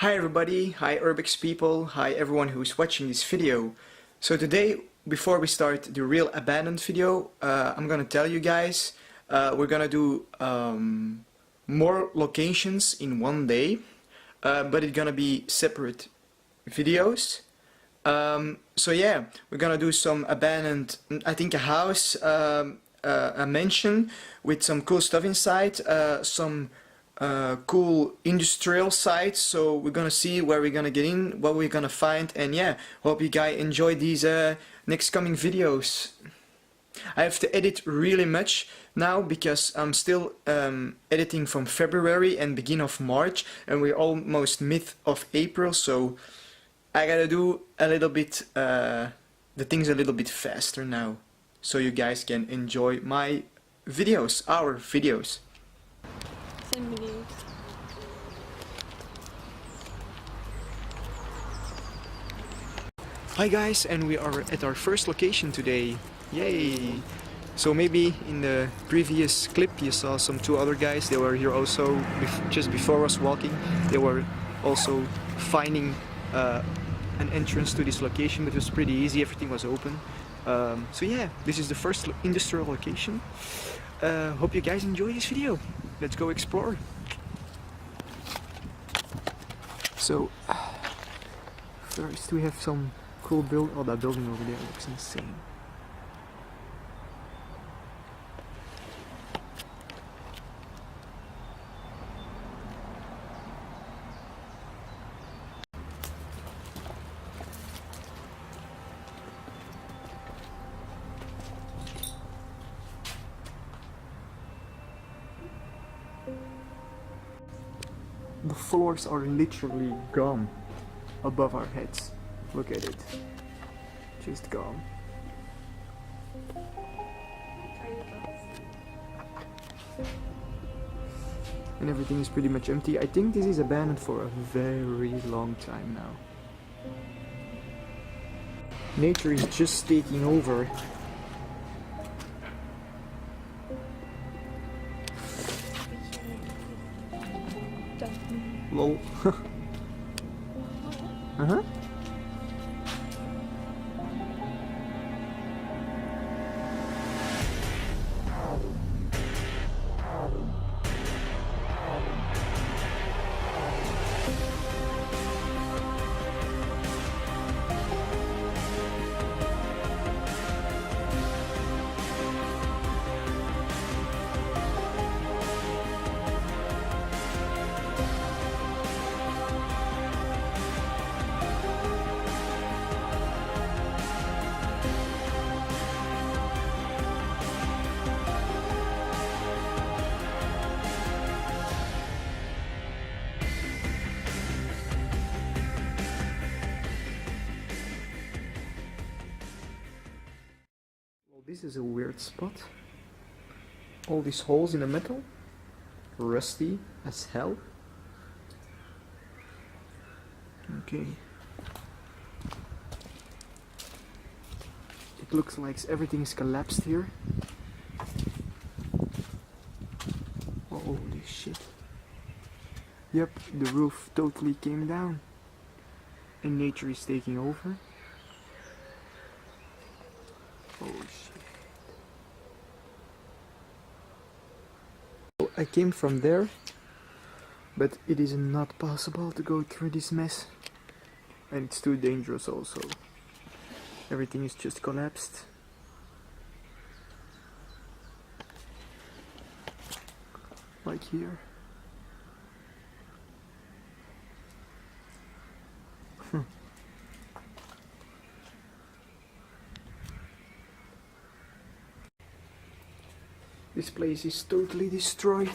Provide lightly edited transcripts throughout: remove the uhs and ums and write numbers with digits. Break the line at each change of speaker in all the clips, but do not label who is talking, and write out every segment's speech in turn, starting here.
Hi everybody, hi Urbex people, hi everyone who's watching this video. So today, before we start the real abandoned video, I'm gonna tell you guys, we're gonna do more locations in one day, but it's gonna be separate videos. So yeah, we're gonna do some abandoned, I think a house, a mansion with some cool stuff inside, some cool industrial sites. So we're gonna see where we're gonna get in, what we're gonna find, and yeah, hope you guys enjoy these next coming videos. I have to edit really much now because I'm still editing from February and beginning of March, and we're almost mid of April, so I gotta do a little bit the things a little bit faster now, so you guys can enjoy my videos, our videos.
Same videos.
Hi guys, and we are at our first location today. Yay! So maybe in the previous clip you saw some two other guys. They were here also just before us walking. They were also finding an entrance to this location, but it was pretty easy. Everything was open. So yeah, this is the first industrial location. Hope you guys enjoy this video. Let's go explore. So first we have some cool build. Oh, that building over there looks insane. The floors are literally gone above our heads. Look at it. Just gone. And everything is pretty much empty. I think this is abandoned for a very long time now. Nature is just taking over. Lol. Uh-huh. This is a weird spot. All these holes in the metal, rusty as hell. Okay. It looks like everything's collapsed here. Oh, holy shit. Yep, the roof totally came down. And nature is taking over. Oh shit. I came from there, but it is not possible to go through this mess. And it's too dangerous also. Everything is just collapsed. Like here. This place is totally destroyed.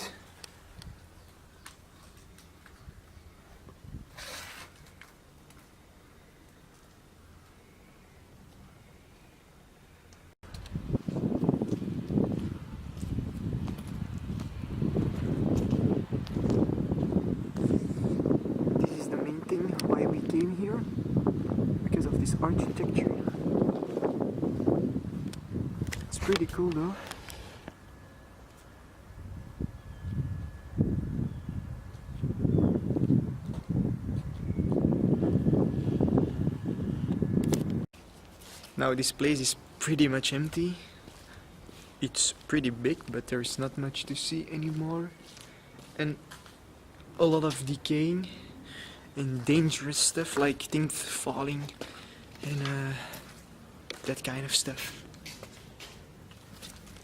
This is the main thing why we came here, because of this architecture. It's pretty cool though. Now this place is pretty much empty. It's pretty big, but there's not much to see anymore. And a lot of decaying and dangerous stuff like things falling and that kind of stuff.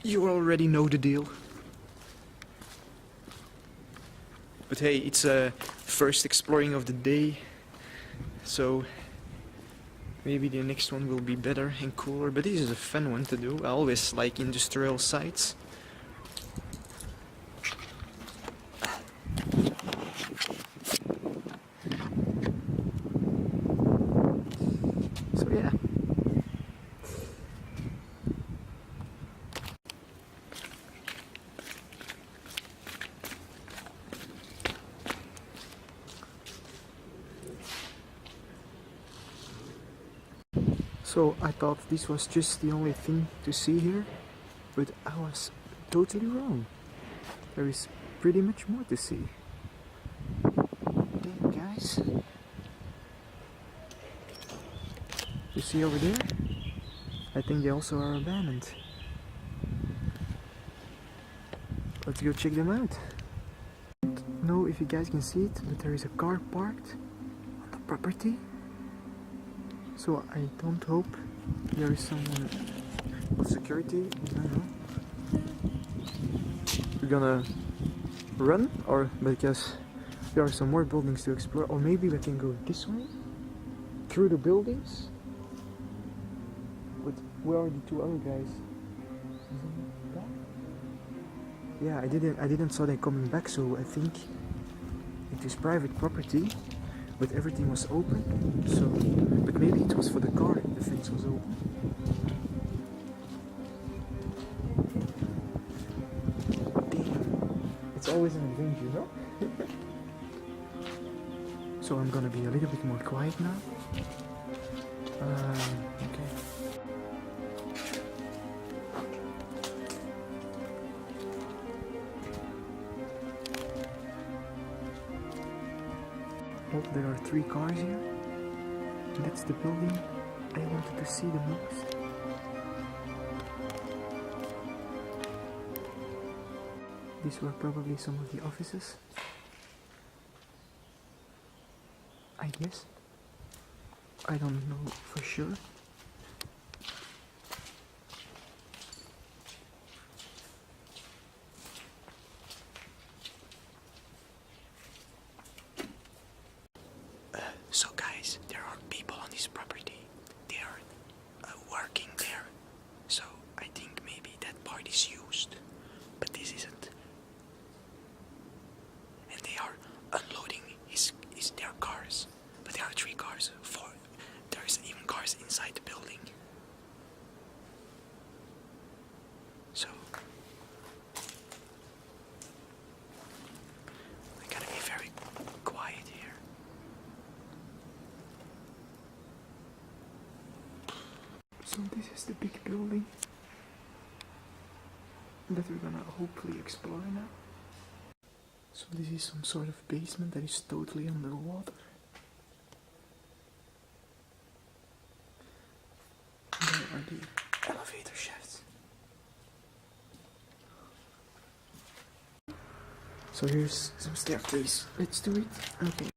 You already know the deal. But hey, it's a first exploring of the day, so maybe the next one will be better and cooler. But this is a fun one to do. I always like industrial sites. So yeah. So I thought this was just the only thing to see here, but I was totally wrong. There is pretty much more to see. Damn, guys. You see over there? I think they also are abandoned. Let's go check them out. I don't know if you guys can see it, but there is a car parked on the property. So I don't hope there is someone of security. I don't know. We're gonna run, or because there are some more buildings to explore, or maybe we can go this way through the buildings. But where are the two other guys? Yeah, I didn't saw them coming back, so I think it is private property. But everything was open, so... But maybe it was for the car, the fence was open. Damn. It's always an adventure, no? So I'm gonna be a little bit more quiet now. Okay. Oh, there are 3 cars here. That's the building I wanted to see the most. These were probably some of the offices, I guess. I don't know for sure. So guys, there are people on this property. They are working there. So I think maybe that part is used, but this isn't. And they are unloading their cars. But there are 3 cars. 4. There's even cars inside the building. So I gotta be very quiet here. So this is the big building that we're gonna hopefully explore now. So this is some sort of basement that is totally underwater. There are the elevator shafts. So here's some staircase. Let's do it. Okay.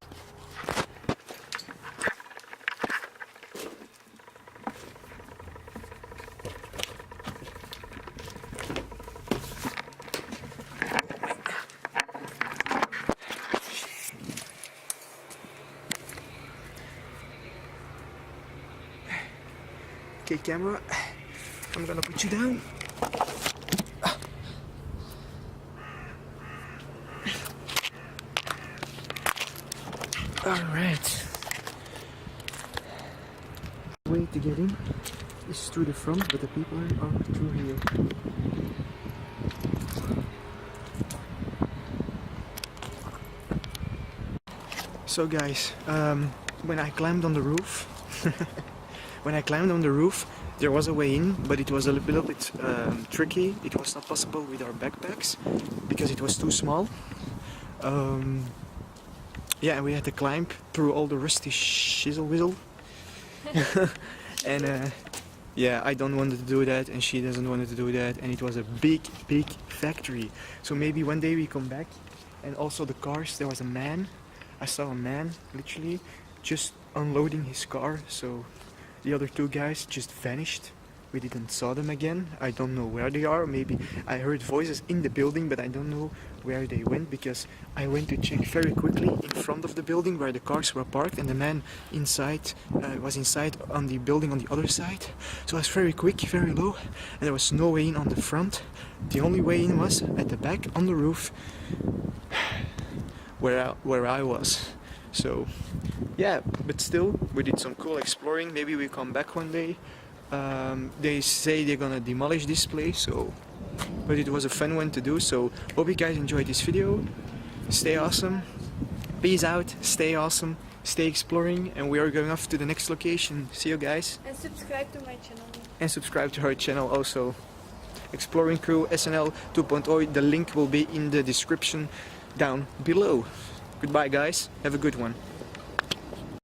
Okay, camera, I'm gonna put you down. Alright. The way to get in is through the front, but the people are through here. So guys, when I climbed on the roof, there was a way in, but it was a little bit tricky. It was not possible with our backpacks because it was too small. Yeah, we had to climb through all the rusty shizzle-wizzle. And Yeah, I don't want to do that, and she doesn't want to do that, and it was a big factory. So maybe one day we come back, and also the cars. There was a man. I saw a man literally just unloading his car. So the other two guys just vanished. We didn't saw them again. I don't know where they are. Maybe I heard voices in the building, but I don't know where they went, because I went to check very quickly in front of the building where the cars were parked, and the man inside was inside on the building on the other side. So I was very quick, very low, and there was no way in on the front. The only way in was at the back on the roof where I was. So yeah, but still we did some cool exploring. Maybe we come back one day. They say they're gonna demolish this place, so but it was a fun one to do. So hope you guys enjoyed this video. Stay awesome, peace out, stay awesome, stay exploring, and we are going off to the next location. See you guys,
And subscribe to my channel.
and subscribe to her channel also. Exploring Crew SNL 2.0. The link will be in the description down below. Goodbye guys, have a good one.